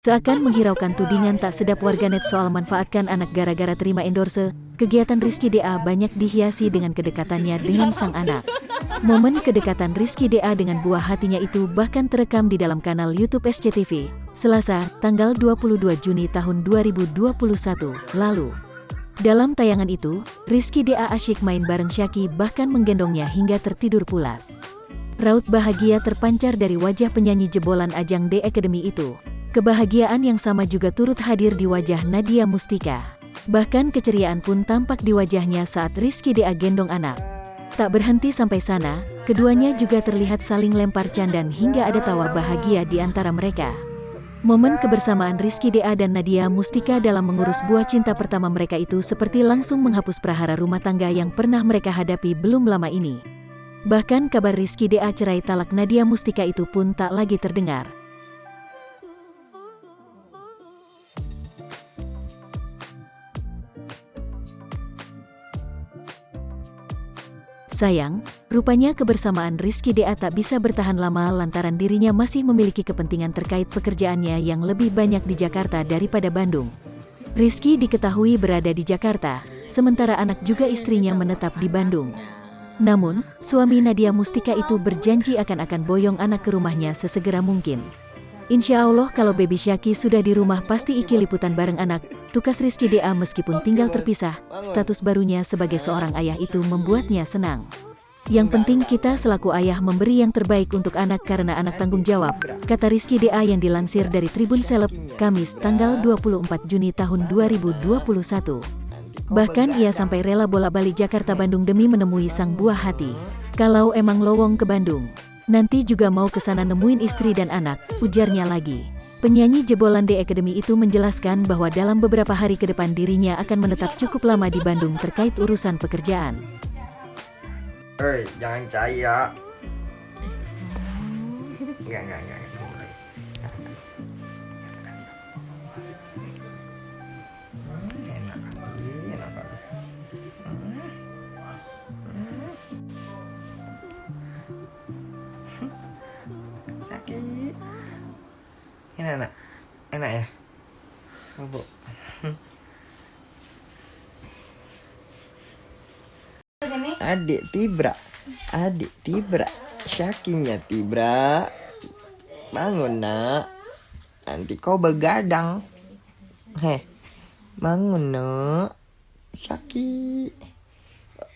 Seakan menghiraukan tudingan tak sedap warganet soal manfaatkan anak gara-gara terima endorse, kegiatan Rizky DA banyak dihiasi dengan kedekatannya dengan sang anak. Momen kedekatan Rizky DA dengan buah hatinya itu bahkan terekam di dalam kanal YouTube SCTV, Selasa, tanggal 22 Juni tahun 2021 lalu. Dalam tayangan itu, Rizky DA asyik main bareng Syaki bahkan menggendongnya hingga tertidur pulas. Raut bahagia terpancar dari wajah penyanyi jebolan ajang The Academy itu. Kebahagiaan yang sama juga turut hadir di wajah Nadia Mustika. Bahkan keceriaan pun tampak di wajahnya saat Rizky DA gendong anak. Tak berhenti sampai sana, keduanya juga terlihat saling lempar candan hingga ada tawa bahagia di antara mereka. Momen kebersamaan Rizky DA dan Nadia Mustika dalam mengurus buah cinta pertama mereka itu seperti langsung menghapus prahara rumah tangga yang pernah mereka hadapi belum lama ini. Bahkan kabar Rizky DA cerai talak Nadia Mustika itu pun tak lagi terdengar. Sayang, rupanya kebersamaan Rizky DA tak bisa bertahan lama lantaran dirinya masih memiliki kepentingan terkait pekerjaannya yang lebih banyak di Jakarta daripada Bandung. Rizky diketahui berada di Jakarta, sementara anak juga istrinya menetap di Bandung. Namun, suami Nadia Mustika itu berjanji akan boyong anak ke rumahnya sesegera mungkin. Insya Allah kalau baby Syaki sudah di rumah pasti Iki liputan bareng anak, tukas Rizky DA meskipun tinggal terpisah, status barunya sebagai seorang ayah itu membuatnya senang. Yang penting kita selaku ayah memberi yang terbaik untuk anak karena anak tanggung jawab, kata Rizky DA yang dilansir dari Tribun Seleb, Kamis tanggal 24 Juni tahun 2021. Bahkan ia sampai rela bolak-balik Jakarta-Bandung demi menemui sang buah hati. Kalau emang lowong ke Bandung, nanti juga mau kesana nemuin istri dan anak, ujarnya lagi. Penyanyi jebolan The Academy itu menjelaskan bahwa dalam beberapa hari ke depan dirinya akan menetap cukup lama di Bandung terkait urusan pekerjaan. Jangan cair ya. Enggak. Enak kali. Sakit. Enak ya? Bu. Adik Tibra, Syakinya Tibra, bangun nak, nanti kau begadang, bangun nak, Syaki.